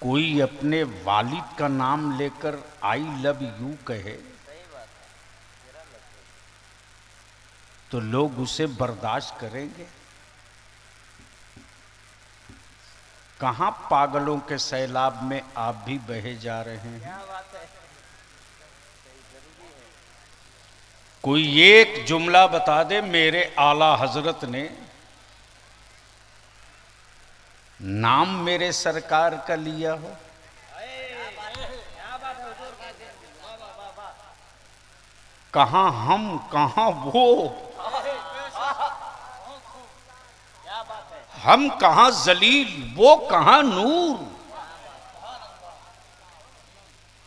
कोई अपने वालिद का नाम लेकर आई लव यू कहे तो लोग उसे बर्दाश्त करेंगे? कहां पागलों के सैलाब में आप भी बहे जा रहे हैं। कोई एक जुमला बता दे मेरे आला हजरत ने नाम मेरे सरकार का लिया हो। कहां हम कहां वो, हम कहां जलील वो कहां नूर,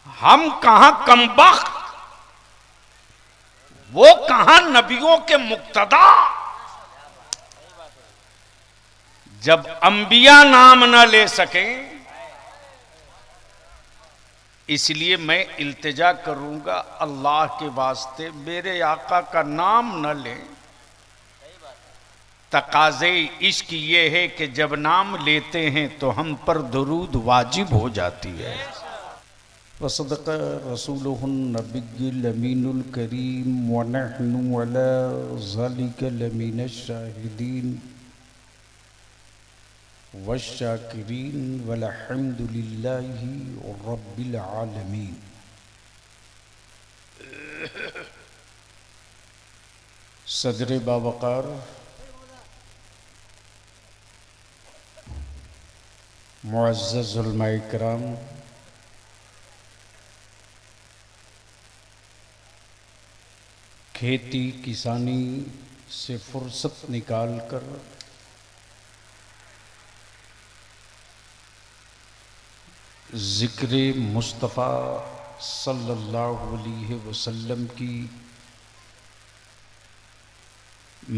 हम कहां कमबख्त वो कहां नबियों के मुक्तदा। जब अंबिया नाम न ले सकें, इसलिए मैं इल्तिजा करूंगा अल्लाह के वास्ते मेरे आका का नाम न लें। तकाज़े इश्क ये है कि जब नाम लेते हैं तो हम पर दुरूद वाजिब हो जाती है। वसदक़ रसूलुहुन नबियुल अमीनुल करीम व नहनु अला ज़ालिका लमीनश शाहिदीन वश्शाकिरीन वल्हम्दुलिल्लाहि रब्बिल आलमीन। सदर बावकार मुअज़्ज़ज़ उलमा इकराम, खेती किसानी से फुर्सत निकाल कर ज़िक्र मुस्तफ़ा सल्लल्लाहु अलैहि वसल्लम की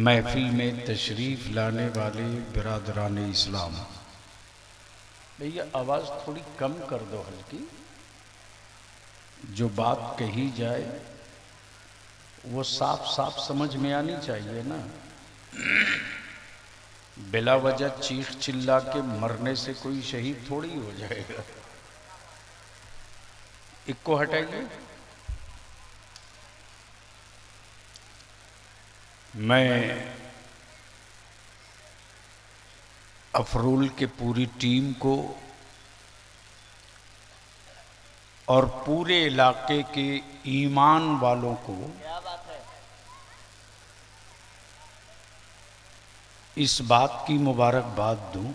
महफिल में तशरीफ़ लाने वाले बिरादरान इस्लाम। भैया आवाज़ थोड़ी कम कर दो, हल्की। जो बात कही जाए वो साफ साफ समझ में आनी चाहिए ना। बिला वजह चीख चिल्ला के मरने से कोई शहीद थोड़ी हो जाएगा। इक्को हटाइए। मैं अफरूल के पूरी टीम को और पूरे इलाके के ईमान वालों को इस बात की मुबारकबाद दूं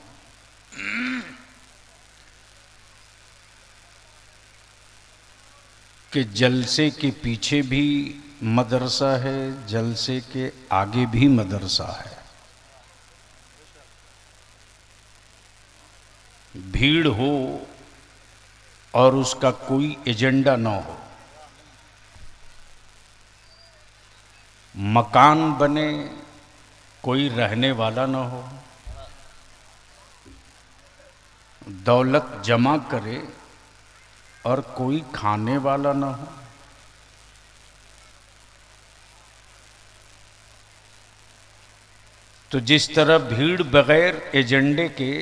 कि जलसे के पीछे भी मदरसा है, जलसे के आगे भी मदरसा है। भीड़ हो और उसका कोई एजेंडा ना हो, मकान बने कोई रहने वाला ना हो, दौलत जमा करे और कोई खाने वाला ना हो, तो जिस तरह भीड़ बगैर एजेंडे के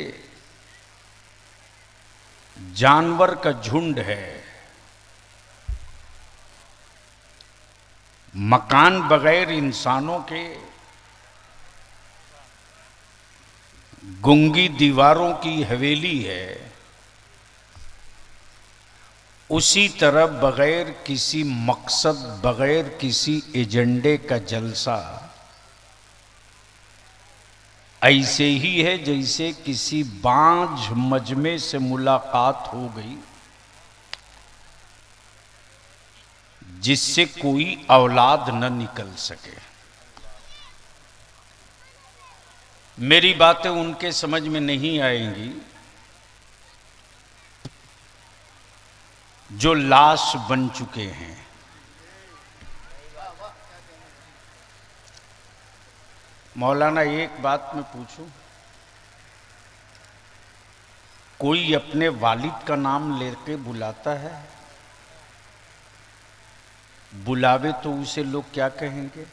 जानवर का झुंड है, मकान बगैर इंसानों के गूंगी दीवारों की हवेली है, उसी तरह बगैर किसी मकसद बगैर किसी एजेंडे का जलसा ऐसे ही है जैसे किसी बांझ मजमे से मुलाकात हो गई जिससे कोई औलाद न निकल सके। मेरी बातें उनके समझ में नहीं आएंगी जो लाश बन चुके हैं। मौलाना एक बात मैं पूछूं, कोई अपने वालिद का नाम लेके बुलाता है, बुलावे तो उसे लोग क्या कहेंगे?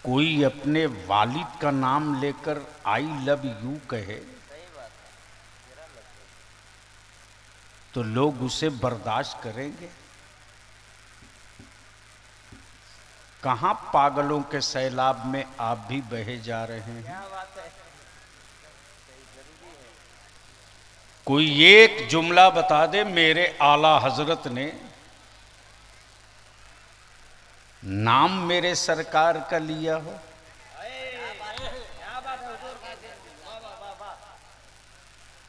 कोई अपने वालिद का नाम लेकर आई लव यू कहे तो लोग उसे बर्दाश्त करेंगे? कहां पागलों के सैलाब में आप भी बहे जा रहे हैं। कोई एक जुमला बता दे मेरे आला हजरत ने नाम मेरे सरकार का लिया हो।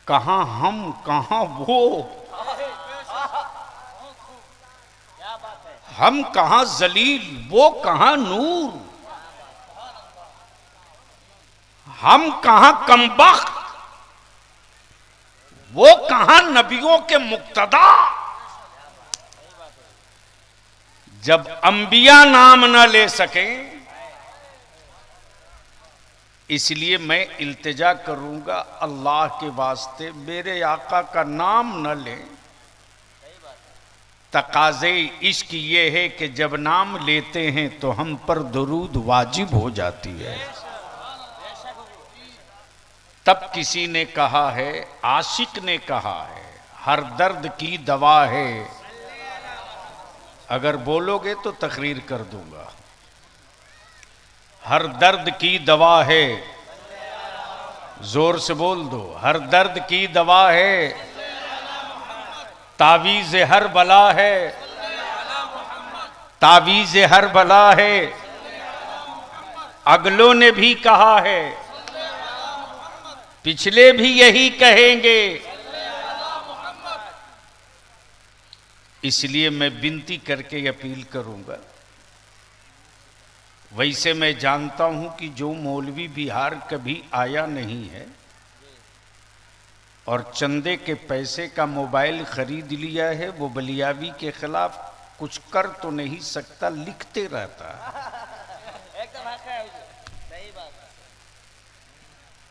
कहां हम कहां वो, हम कहां जलील वो कहां नूर, हम कहां कमबख्त वो कहां नबियों के मुक्तदा। जब अंबिया नाम न ले सकें, इसलिए मैं इल्तिजा करूंगा अल्लाह के वास्ते मेरे आका का नाम न लें। तकाज़े इश्क ये है कि जब नाम लेते हैं तो हम पर दुरूद वाजिब हो जाती है। तब किसी ने कहा है, आशिक ने कहा है, हर दर्द की दवा है। अगर बोलोगे तो तकरीर कर दूंगा। हर दर्द की दवा है, जोर से बोल दो, हर दर्द की दवा है, तावीज़ हर बला है, तावीज़ हर बला है। अगलों ने भी कहा है, पिछले भी यही कहेंगे। इसलिए मैं विनती करके अपील करूंगा। वैसे मैं जानता हूं कि जो मौलवी बिहार कभी आया नहीं है और चंदे के पैसे का मोबाइल खरीद लिया है, वो बलियावी के खिलाफ कुछ कर तो नहीं सकता, लिखते रहता है।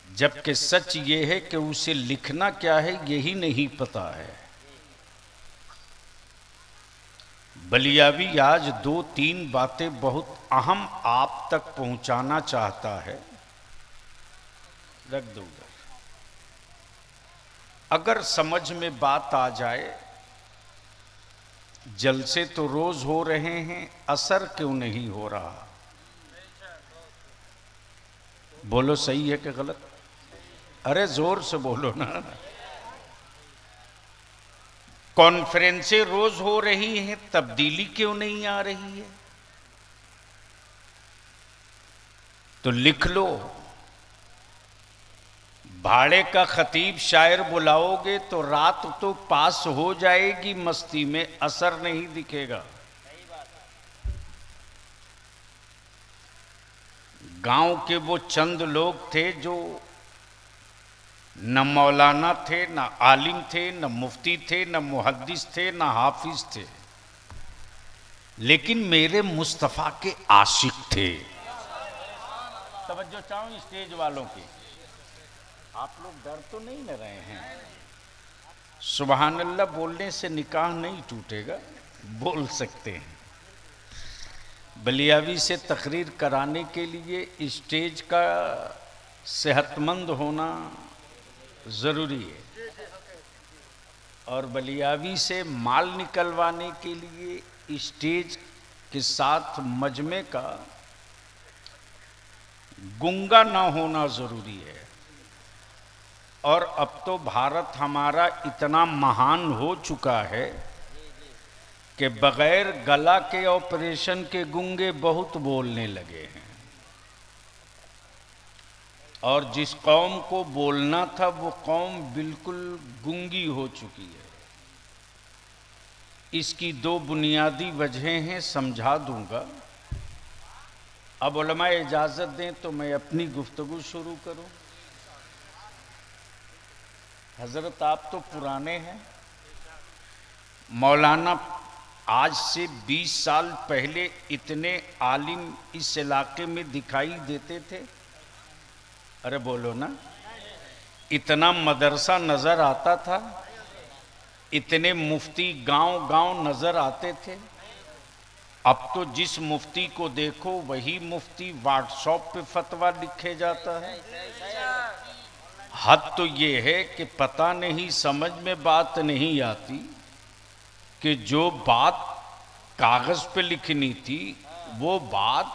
जबकि सच ये है कि उसे लिखना क्या है यही नहीं पता है। बलियावी आज 2-3 बातें बहुत अहम आप तक पहुंचाना चाहता है। रख दूंगा, अगर समझ में बात आ जाए। जलसे तो रोज हो रहे हैं, असर क्यों नहीं हो रहा? बोलो सही है कि गलत? अरे जोर से बोलो ना। कॉन्फ्रेंसें रोज हो रही हैं, तब्दीली क्यों नहीं आ रही है? तो लिख लो, भाड़े का खतीब शायर बुलाओगे तो रात तो पास हो जाएगी, मस्ती में असर नहीं दिखेगा। गांव के वो चंद लोग थे जो न मौलाना थे, न आलिम थे, न मुफ्ती थे, न मुहद्दिस थे, न हाफिज थे, लेकिन मेरे मुस्तफ़ा के आशिक थे। तवज्जो चाहूं स्टेज वालों की, आप लोग डर तो नहीं न रहे हैं? सुबहान अल्लाह बोलने से निकाह नहीं टूटेगा, बोल सकते हैं। बलियावी से तकरीर कराने के लिए स्टेज का सेहतमंद होना ज़रूरी है, और बलियावी से माल निकलवाने के लिए स्टेज के साथ मजमे का गुंगा ना होना ज़रूरी है। और अब तो भारत हमारा इतना महान हो चुका है कि बग़ैर गला के ऑपरेशन के गूंगे बहुत बोलने लगे हैं, और जिस कौम को बोलना था वो कौम बिल्कुल गूंगी हो चुकी है। इसकी 2 बुनियादी वजहें हैं, समझा दूंगा। अब उलमा इजाज़त दें तो मैं अपनी गुफ्तगू शुरू करूं। हज़रत आप तो पुराने हैं। मौलाना आज से 20 साल पहले इतने आलिम इस इलाके में दिखाई देते थे। अरे बोलो ना, इतना मदरसा नज़र आता था, इतने मुफ्ती गांव गांव नज़र आते थे। अब तो जिस मुफ्ती को देखो वही मुफ्ती व्हाट्सएप पे फतवा लिखे जाता है। हद तो ये है कि पता नहीं समझ में बात नहीं आती कि जो बात कागज पे लिखनी थी वो बात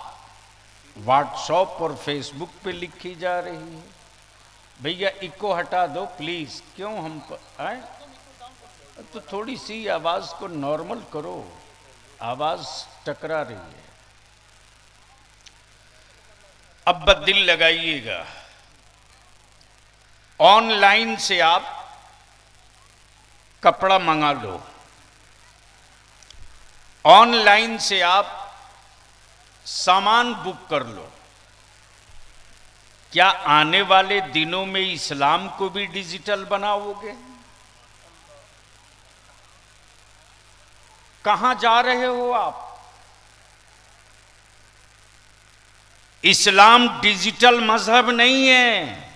व्हाट्सएप और फेसबुक पे लिखी जा रही है। भैया इको हटा दो प्लीज, क्यों हम आए? तो थोड़ी सी आवाज को नॉर्मल करो, आवाज टकरा रही है। अब दिल लगाइएगा, ऑनलाइन से आप कपड़ा मंगा लो, ऑनलाइन से आप सामान बुक कर लो। क्या आने वाले दिनों में इस्लाम को भी डिजिटल बनाओगे? कहां जा रहे हो आप? इस्लाम डिजिटल मजहब नहीं है,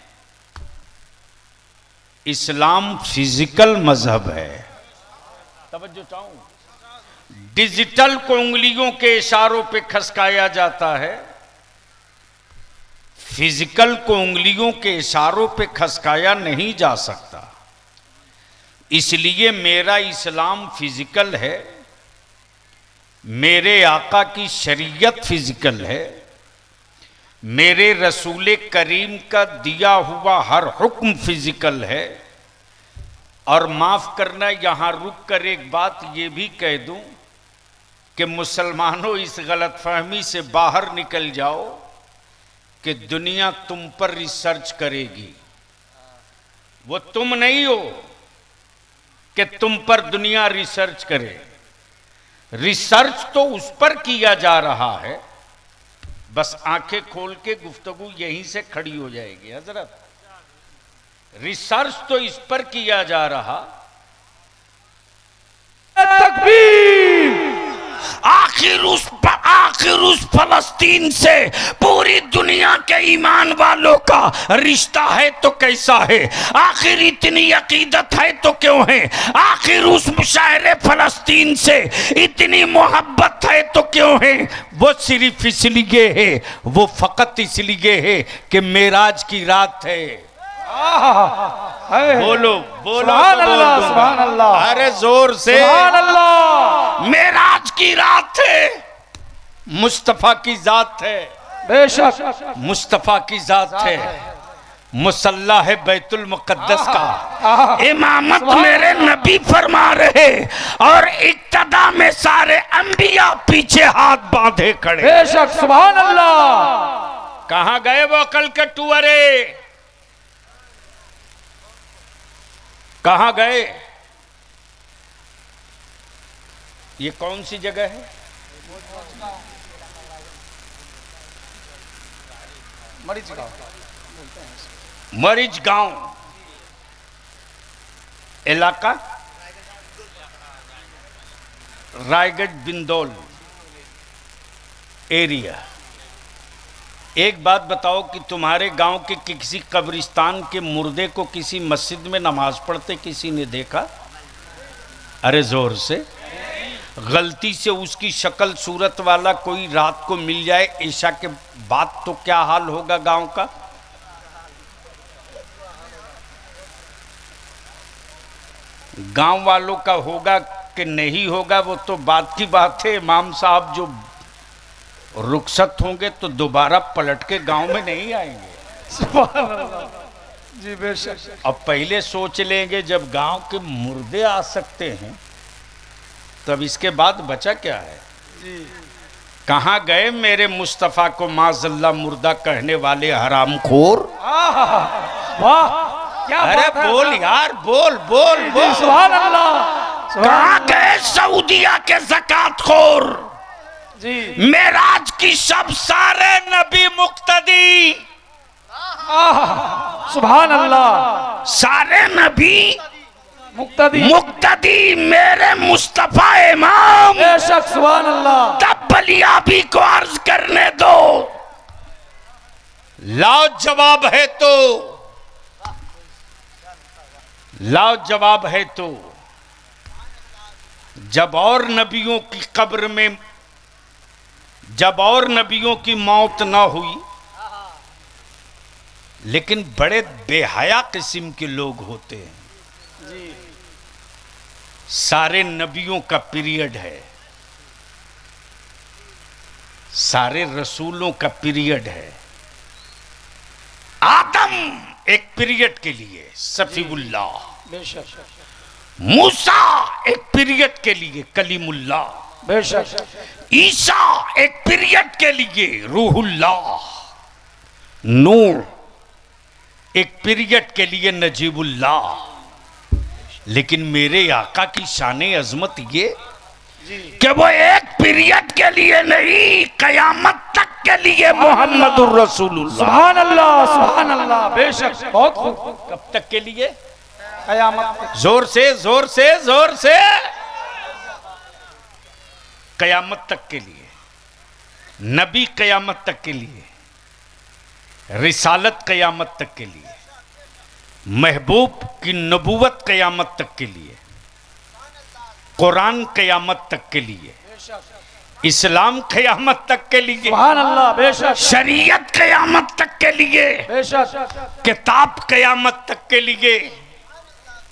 इस्लाम फिजिकल मजहब है। तवज्जो चाहूं, डिजिटल को उंगलियों के इशारों पे खसकाया जाता है, फिजिकल को उंगलियों के इशारों पे खसकाया नहीं जा सकता। इसलिए मेरा इस्लाम फिजिकल है, मेरे आका की शरीयत फिजिकल है, मेरे रसूल करीम का दिया हुआ हर हुक्म फिजिकल है। और माफ करना, यहां रुक कर एक बात ये भी कह दूं कि मुसलमानों इस गलतफहमी से बाहर निकल जाओ कि दुनिया तुम पर रिसर्च करेगी। वो तुम नहीं हो कि तुम पर दुनिया रिसर्च करे, रिसर्च तो उस पर किया जा रहा है। बस आंखें खोल के गुफ्तगू यहीं से खड़ी हो जाएगी हजरत। रिसर्च तो इस पर किया जा रहा। तकबीर! आखिर उस फलस्तीन से पूरी दुनिया के ईमान वालों का रिश्ता है तो कैसा है? आखिर इतनी अकीदत है तो क्यों है? आखिर उस शहर फलस्तीन से इतनी मोहब्बत है तो क्यों है? वो सिर्फ इसलिए है, वो फकत इसलिए है कि मेराज की रात है। बोलो बोलो, सुभान अल्लाह, सुभान अल्लाह, अरे जोर से सुभान अल्लाह। मेराज की रात है, मुस्तफा की जात है, बेशक मुस्तफा की जात है। मुसल्ला है बैतुल मुकद्दस का, इमामत मेरे नबी फरमा रहे और इक्तदा में सारे अंबिया पीछे हाथ बांधे खड़े। बेशक सुभान अल्लाह। कहां गए वो अकल के टुअरे? कहां गए? ये कौन सी जगह है? मरीज गांव इलाका, रायगढ़ बिंदौल एरिया। एक बात बताओ कि तुम्हारे गांव के किसी कब्रिस्तान के मुर्दे को किसी मस्जिद में नमाज पढ़ते किसी ने देखा? अरे जोर से। गलती से उसकी शक्ल सूरत वाला कोई रात को मिल जाए ईशा के बाद तो क्या हाल होगा गांव का? गांव वालों का होगा कि नहीं होगा वो तो बात की बात है। इमाम साहब जो रुखसत होंगे तो दोबारा पलट के गांव में नहीं आएंगे। सुभान अल्लाह जी, बेशक। अब पहले सोच लेंगे जब गांव के मुर्दे आ सकते हैं तब इसके बाद बचा क्या है जी। कहां गए मेरे मुस्तफा को माज़ल्ला मुर्दा कहने वाले हरामखोर? वाह क्या! अरे बोल यार, बोल बोल बोल, सुभान अल्लाह। कहां गए सऊदिया के ज़कातखोर जी? मेराज की शब सारे नबी मुक्तदी, सुभान अल्लाह, सारे नबी मुक्तदी मेरे मुस्तफा इमाम, बेशक सुभान अल्लाह। तब बलियाबी को अर्ज करने दो, लाओ जवाब है तो, लाओ जवाब है तो। जब और नबियों की कब्र में जब और नबियों की मौत ना हुई, लेकिन बड़े बेहया किस्म के लोग होते हैं जी। सारे नबियों का पीरियड है, सारे रसूलों का पीरियड है। आदम एक पीरियड के लिए सफीउल्लाह, मूसा एक पीरियड के लिए कलीमुल्लाह, ईसा एक पीरियड के लिए रूहुल्लाह, नूह एक पीरियड के लिए नजीबुल्लाह। लेकिन मेरे आका की शान अजमत ये कि वो एक पीरियड के लिए नहीं, कयामत तक के लिए मोहम्मदुर रसूलुल्लाह। सुभान अल्लाह, सुभान अल्लाह, बेशक, बहुत खूब। कब तक के लिए? कयामत तक। जोर से जोर से जोर से, कयामत तक के लिए। नबी कयामत तक के लिए, रिसालत कयामत तक के लिए, महबूब की नबूवत कयामत तक के लिए, कुरान कयामत तक के लिए, इस्लाम कयामत तक के लिए, सुभान अल्लाह, बेशक, शरीयत कयामत तक के लिए, बेशक, किताब कयामत तक के लिए,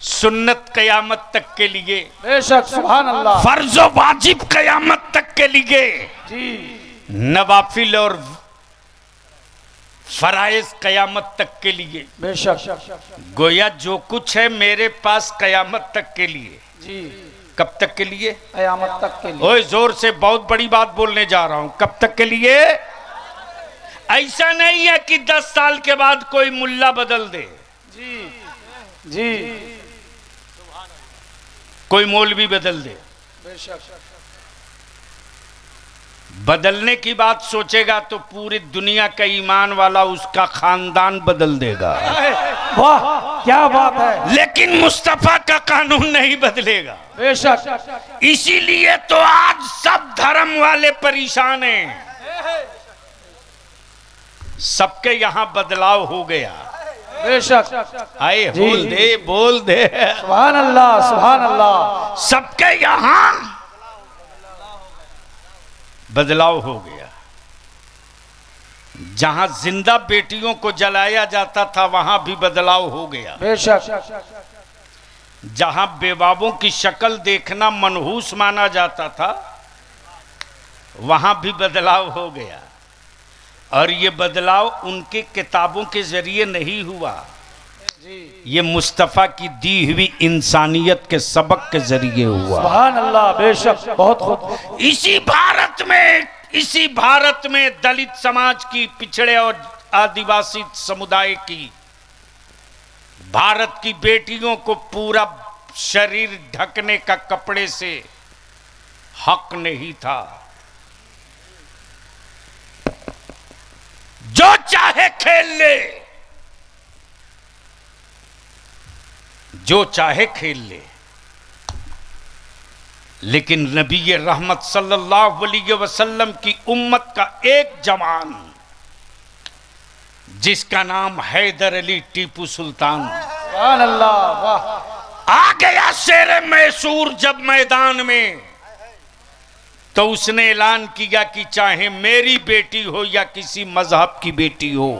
सुन्नत कयामत तक के लिए, बेशक, सुभान अल्लाह, फर्ज व वाजिब कयामत तक के लिए जी, नवाफिल और फराइज कयामत तक के लिए। बेशक, गोया जो कुछ है मेरे पास कयामत तक के लिए जी। कब तक के लिए? कयामत तक के लिए। ओए जोर से, बहुत बड़ी बात बोलने जा रहा हूं। कब तक के लिए? ऐसा नहीं है कि 10 साल के बाद कोई मुल्ला बदल दे जी जी, कोई मौलवी बदल दे। बेशक, बदलने की बात सोचेगा तो पूरी दुनिया का ईमान वाला उसका खानदान बदल देगा। वाह क्या बात है। लेकिन मुस्तफा का कानून नहीं बदलेगा। बेशक, इसीलिए तो आज सब धर्म वाले परेशान हैं। सबके यहां बदलाव हो गया। बेशक, आए बोल दे बोल दे, सुभान अल्लाह, सुभान अल्लाह, सबके यहां बदलाव हो गया। जहां जिंदा बेटियों को जलाया जाता था वहां भी बदलाव हो गया। बेशक, जहां बेवाबों की शक्ल देखना मनहूस माना जाता था वहां भी बदलाव हो गया। और ये बदलाव उनके किताबों के जरिए नहीं हुआ, ये मुस्तफ़ा की दी हुई इंसानियत के सबक के जरिए हुआ। सुभान अल्लाह, बेशक, बहुत खूब। इसी भारत में दलित समाज की, पिछड़े और आदिवासी समुदाय की, भारत की बेटियों को पूरा शरीर ढकने का कपड़े से हक नहीं था। जो चाहे खेल ले, जो चाहे खेल ले, लेकिन नबी रहमत सल्लल्लाहु अलैहि वसल्लम की उम्मत का एक जवान जिसका नाम हैदर अली टीपू सुल्तान, सुभान अल्लाह, वाह, आ गया शेर मैसूर जब मैदान में, तो उसने ऐलान किया कि चाहे मेरी बेटी हो या किसी मजहब की बेटी हो,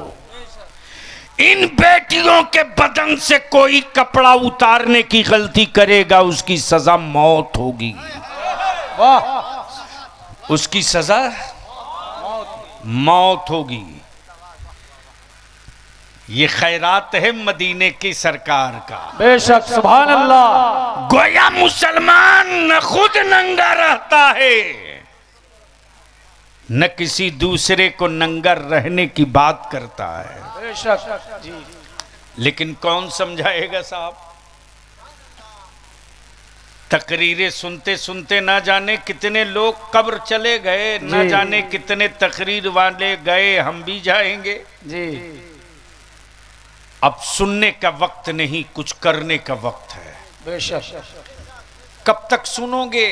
इन बेटियों के बदन से कोई कपड़ा उतारने की गलती करेगा उसकी सजा मौत होगी। वाह, उसकी सजा मौत होगी। ये खैरात है मदीने की सरकार का। बेशक, सुभान अल्लाह, गोया मुसलमान न खुद नंगा रहता है न किसी दूसरे को नंगा रहने की बात करता है। बेशक, जी, लेकिन कौन समझाएगा साहब? तकरीरें सुनते सुनते ना जाने कितने लोग कब्र चले गए, ना जाने कितने तकरीर वाले गए, हम भी जाएंगे जी। अब सुनने का वक्त नहीं, कुछ करने का वक्त है। बेशक, कब तक सुनोगे?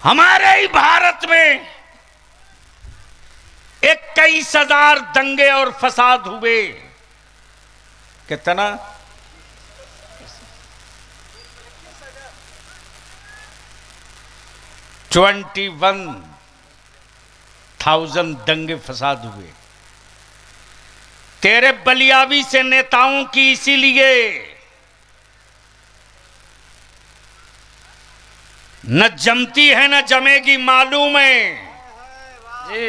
हमारे ही भारत में 21,000 दंगे और फसाद हुए। कितना? 21,000 21,000 दंगे फसाद हुए तेरे बलियावी से नेताओं की, इसीलिए न जमती है न जमेगी। मालूम है जी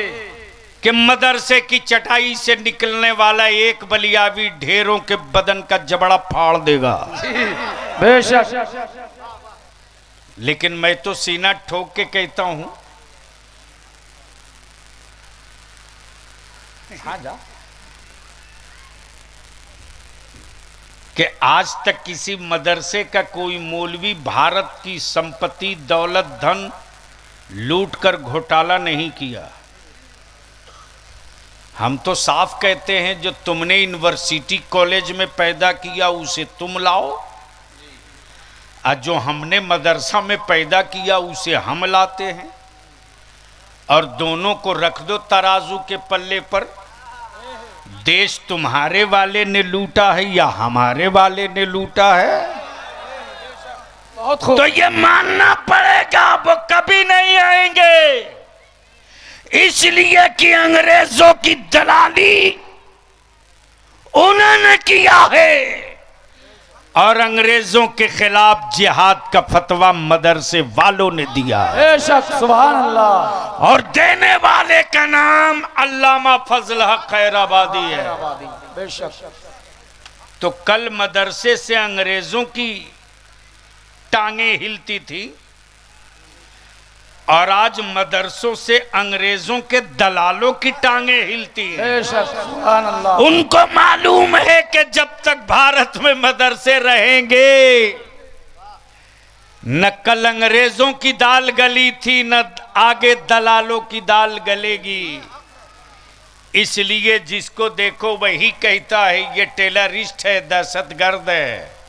कि मदरसे की चटाई से निकलने वाला एक बलियावी ढेरों के बदन का जबड़ा फाड़ देगा। बेशक। लेकिन मैं तो सीना ठोक के कहता हूं, हाँ जा, कि आज तक किसी मदरसे का कोई मौलवी भारत की संपत्ति, दौलत, धन लूट कर घोटाला नहीं किया। हम तो साफ कहते हैं, जो तुमने यूनिवर्सिटी कॉलेज में पैदा किया उसे तुम लाओ, और जो हमने मदरसा में पैदा किया उसे हम लाते हैं, और दोनों को रख दो तराजू के पल्ले पर। देश तुम्हारे वाले ने लूटा है या हमारे वाले ने लूटा है? बहुत खूब। तो ये मानना पड़ेगा वो कभी नहीं आएंगे, इसलिए कि अंग्रेजों की दलाली उन्होंने किया है, और अंग्रेजों के खिलाफ जिहाद का फतवा मदरसे वालों ने दिया है। बेशक, सुभान अल्लाह। और देने वाले का नाम अल्लामा फजल हक खैराबादी है। बेशक। तो कल मदरसे से अंग्रेजों की टांगे हिलती थी, और आज मदरसों से अंग्रेजों के दलालों की टांगे हिलती हैं। बेशक, सुभान अल्लाह। उनको मालूम है कि जब तक भारत में मदरसे रहेंगे, न कल अंग्रेजों की दाल गली थी, न आगे दलालों की दाल गलेगी। इसलिए जिसको देखो वही कहता है ये टेररिस्ट है, दहशतगर्द है।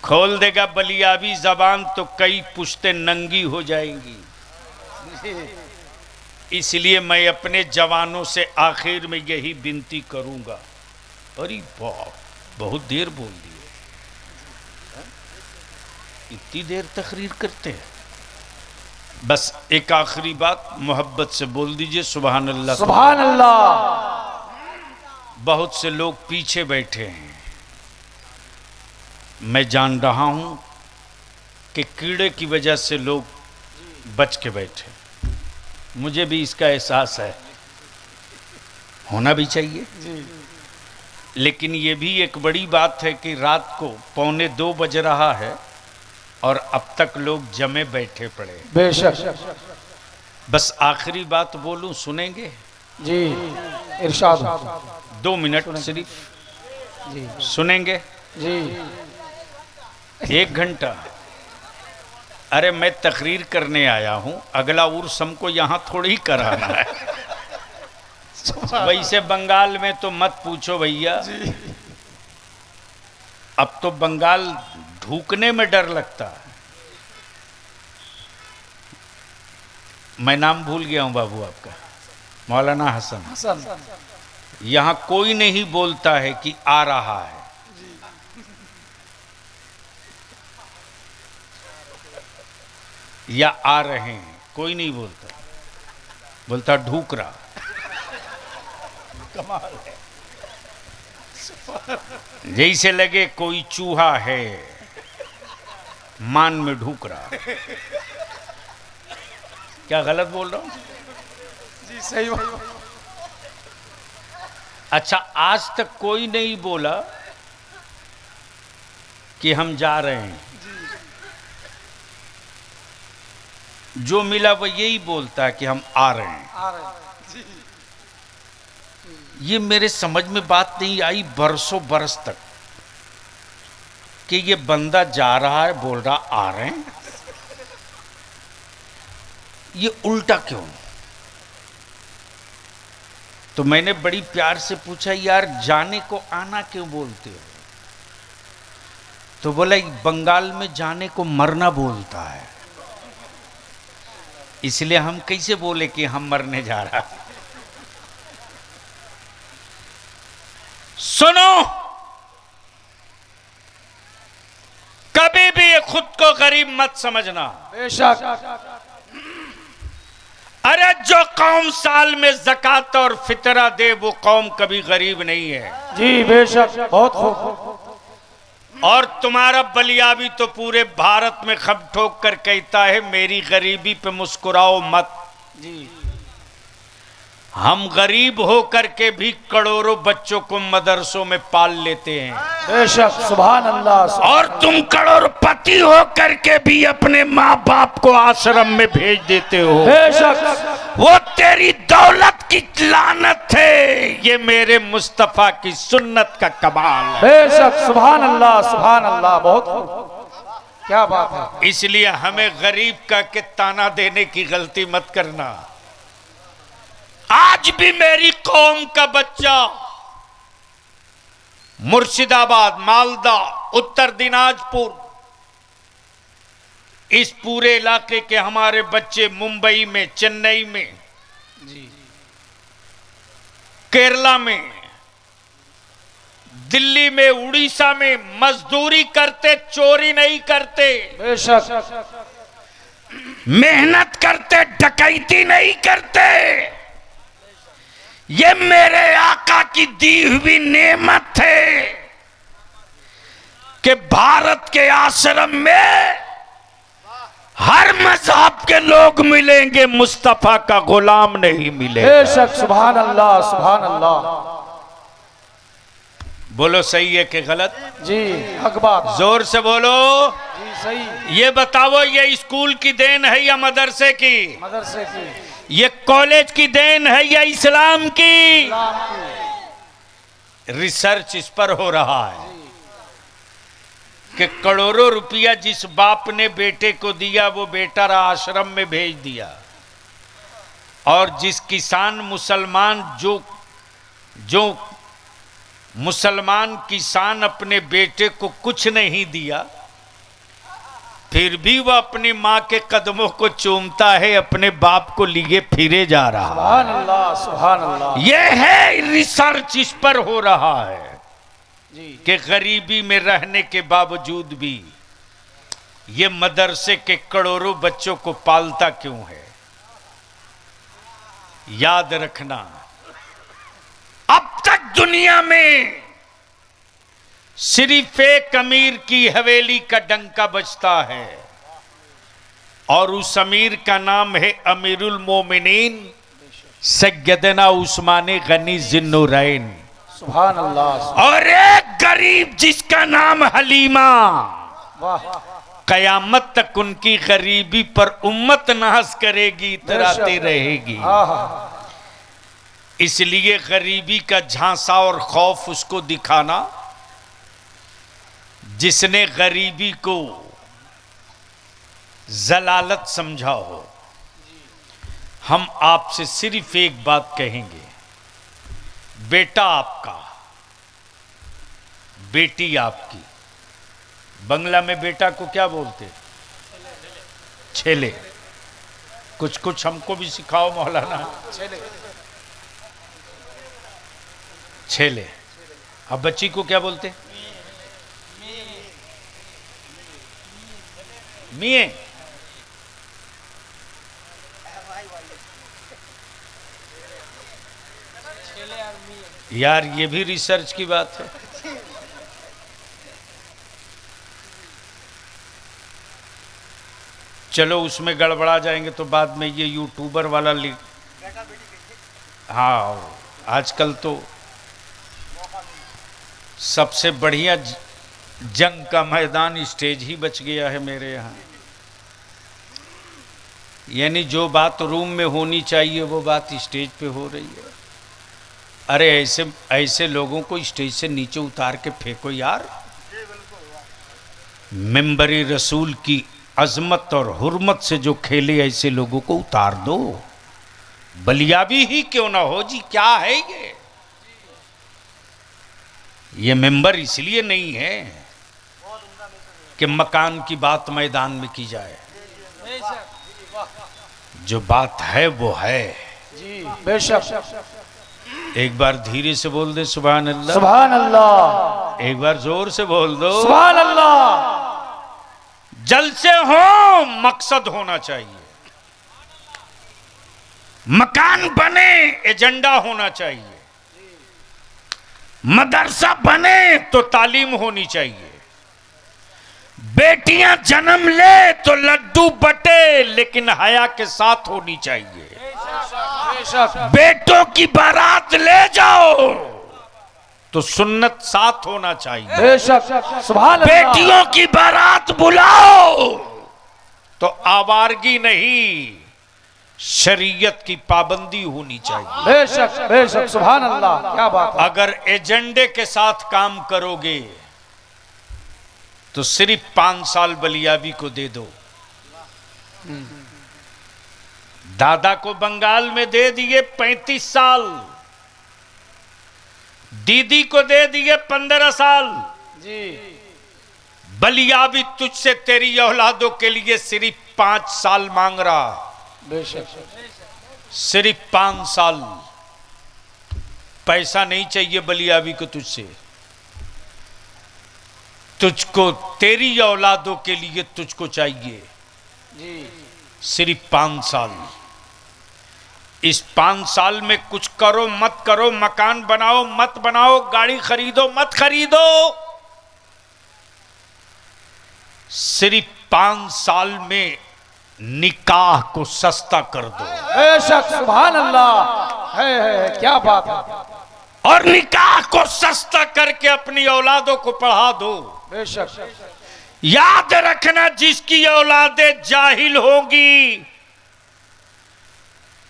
खोल देगा बलियावी जबान तो कई पुश्ते नंगी हो जाएंगी। इसलिए मैं अपने जवानों से आखिर में यही विनती करूंगा। अरे बाप, बहुत देर बोल दिए, इतनी देर तकरीर करते हैं। बस एक आखिरी बात मोहब्बत से बोल दीजिए, सुभान अल्लाह। सुभान अल्लाह। बहुत से लोग पीछे बैठे हैं, मैं जान रहा हूं कि कीड़े की वजह से लोग बच के बैठे, मुझे भी इसका एहसास है, होना भी चाहिए। लेकिन ये भी एक बड़ी बात है कि रात को 1:45 बज रहा है और अब तक लोग जमे बैठे पड़े। बेशक। बस आखिरी बात बोलूं, सुनेंगे? जी, इरशाद। 2 मिनट सिर्फ जी सुनेंगे? जी। 1 घंटा? अरे मैं तकरीर करने आया हूं, अगला उर्स हमको यहां थोड़ी कराना है। वैसे बंगाल में तो मत पूछो भैया, अब तो बंगाल ढूकने में डर लगता है। मैं नाम भूल गया हूं बाबू आपका, मौलाना हसन। यहां कोई नहीं बोलता है कि आ रहा है, या आ रहे हैं, कोई नहीं बोलता, बोलता ढूक रहा। कमाल है, जैसे लगे कोई चूहा है मान में ढूक रहा। क्या गलत बोल रहा हूं? जी सही बात। अच्छा, आज तक कोई नहीं बोला कि हम जा रहे हैं। जो मिला वो यही बोलता है कि हम आ रहे हैं। ये मेरे समझ में बात नहीं आई बरसों बरस तक कि ये बंदा जा रहा है बोल रहा आ रहे हैं, ये उल्टा क्यों? तो मैंने बड़ी प्यार से पूछा, यार जाने को आना क्यों बोलते हो? तो बोला बंगाल में जाने को मरना बोलता है, इसलिए हम कैसे बोले कि हम मरने जा रहा। सुनो, कभी भी खुद को गरीब मत समझना। बेशक। अरे जो कौम साल में ज़कात और फितरा दे वो कौम कभी गरीब नहीं है। जी बेशक, बहुत खूब। और तुम्हारा बलिया भी तो पूरे भारत में खब ठोक कर कहता है मेरी गरीबी पे मुस्कुराओ मत। जी हम गरीब हो करके भी करोड़ों बच्चों को मदरसों में पाल लेते हैं। बेशक, सुभान अल्लाह। और तुम करोड़पति हो करके भी अपने माँ बाप को आश्रम में भेज देते हो। बेशक, वो तेरी दौलत की लानत है, ये मेरे मुस्तफा की सुन्नत का कमाल है। बेशक, सुभान अल्लाह, सुभान अल्लाह, बहुत खूब। क्या बात है। इसलिए हमें गरीब का के ताना देने की गलती मत करना। आज भी मेरी कौम का बच्चा मुर्शिदाबाद, मालदा, उत्तर दिनाजपुर, इस पूरे इलाके के हमारे बच्चे मुंबई में, चेन्नई में, जी केरला में, दिल्ली में, उड़ीसा में मजदूरी करते, चोरी नहीं करते, बेशक, मेहनत करते, डकैती नहीं करते। ये मेरे आका की दी हुई नेमत है कि भारत के आश्रम में हर मजहब के लोग मिलेंगे, मुस्तफा का गुलाम नहीं मिलेगा। बेशक, सुभान अल्लाह, सुभान अल्लाह। बोलो सही है कि गलत? जी हक बात। जोर से बोलो। जी सही। ये बताओ ये स्कूल की देन है या मदरसे की? मदरसे की। ये कॉलेज की देन है या इस्लाम की? रिसर्च इस पर हो रहा है कि करोड़ों रुपया जिस बाप ने बेटे को दिया वो बेटा आश्रम में भेज दिया, और जिस किसान मुसलमान जो मुसलमान किसान अपने बेटे को कुछ नहीं दिया, फिर भी वह अपनी माँ के कदमों को चूमता है, अपने बाप को लिए फिरे जा रहा। सुभान अल्लाह, सुभान अल्लाह। यह है रिसर्च इस पर हो रहा है जी कि गरीबी में रहने के बावजूद भी ये मदरसे के करोड़ों बच्चों को पालता क्यों है। याद रखना, अब तक दुनिया में सिर्फ एक अमीर की हवेली का डंका बजता है, और उस अमीर का नाम है अमीरुल मोमिनीन सैयदना उस्मान गनी ज़िन्नुरैन। सुभान अल्लाह। और एक गरीब जिसका नाम हलीमा, वाह। कयामत तक उनकी गरीबी पर उम्मत नाज करेगी, इतराती रहेगी। इसलिए गरीबी का झांसा और खौफ उसको दिखाना जिसने गरीबी को जलालत समझा हो। हम आपसे सिर्फ एक बात कहेंगे, बेटा आपका, बेटी आपकी। बंगला में बेटा को क्या बोलते? छेले। कुछ कुछ हमको भी सिखाओ मौलाना। छेले। अब बच्ची को क्या बोलते? मिये। यार ये भी रिसर्च की बात है। चलो उसमें गड़बड़ा जाएंगे तो बाद में ये यूट्यूबर वाला लिख। हाँ, आजकल तो सबसे बढ़िया जंग का मैदान स्टेज ही बच गया है मेरे यहाँ। यानी जो बात रूम में होनी चाहिए वो बात स्टेज पे हो रही है। अरे ऐसे ऐसे लोगों को स्टेज से नीचे उतार के फेंको यार। मिंबरी रसूल की अजमत और हुर्मत से जो खेले ऐसे लोगों को उतार दो। बलियाबी ही क्यों ना हो जी, क्या है ये मेंबर इसलिए नहीं है कि मकान की बात मैदान में की जाए। जो बात है वो है जी बेशक। एक बार धीरे से बोल दे सुभान अल्लाह। सुभान अल्लाह। एक बार जोर से बोल दो सुभान अल्लाह। जलसे हो, मकसद होना चाहिए। मकान बने एजेंडा होना चाहिए, मदरसा बने तो तालीम होनी चाहिए, बेटियां जन्म ले तो लड्डू बटे लेकिन हया के साथ होनी चाहिए, बेटों की बारात ले जाओ तो सुन्नत साथ होना चाहिए, बेशक सुभान अल्लाह। बेटियों की बारात बुलाओ तो आवारगी नहीं, शरीयत की पाबंदी होनी चाहिए। बेशक बेशक सुभान अल्लाह, क्या बात है। अगर एजेंडे के साथ काम करोगे तो सिर्फ 5 साल बलियाबी को दे दो। दादा को बंगाल में दे दिए 35 साल, दीदी को दे दिए 15 साल जी। बलियाबी तुझसे तेरी औलादों के लिए सिर्फ 5 साल मांग रहा, बेशक सिर्फ 5 साल। पैसा नहीं चाहिए बलियाबी को तुझसे, तुझको तेरी औलादों के लिए तुझको चाहिए जी। सिर्फ 5 साल। इस 5 साल में कुछ करो मत करो, मकान बनाओ मत बनाओ, गाड़ी खरीदो मत खरीदो, सिर्फ 5 साल में निकाह को सस्ता कर दो। बेशक सुभान अल्लाह, है क्या बात है। और निकाह को सस्ता करके अपनी औलादों को पढ़ा दो। बेशक याद रखना, जिसकी औलादें जाहिल होगी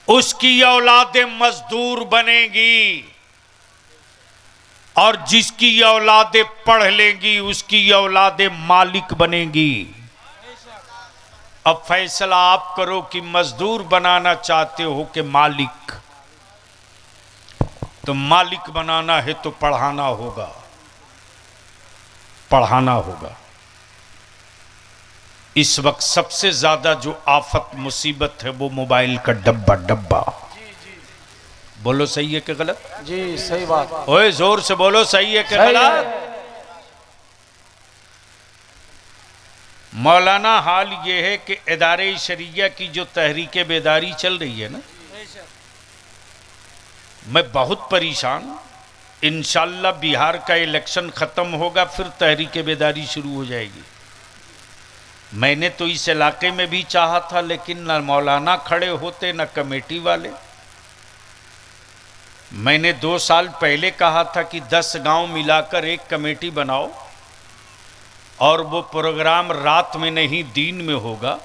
उसकी औलादें मजदूर बनेगी, और जिसकी औलादें पढ़ लेंगी उसकी औलादें मालिक बनेंगी। अब फैसला आप करो कि मजदूर बनाना चाहते हो कि मालिक। तो मालिक बनाना है तो पढ़ाना होगा, पढ़ाना होगा। इस वक्त सबसे ज्यादा जो आफत मुसीबत है वो मोबाइल का डब्बा डब्बा। बोलो सही है कि गलत? जी सही बात। ओए जोर से बोलो, सही है कि गलत? मौलाना, हाल ये है कि इदारे शरिया की जो तहरीक बेदारी चल रही है ना, मैं बहुत परेशान। इंशाल्लाह बिहार का इलेक्शन खत्म होगा फिर तहरीक बेदारी शुरू हो जाएगी। मैंने तो इस इलाके में भी चाहा था, लेकिन न मौलाना खड़े होते न कमेटी वाले। मैंने 2 साल पहले कहा था कि 10 गांव मिलाकर एक कमेटी बनाओ, और वो प्रोग्राम रात में नहीं दिन में होगा,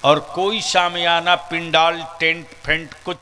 और कोई शामियाना पिंडाल टेंट फेंट कुछ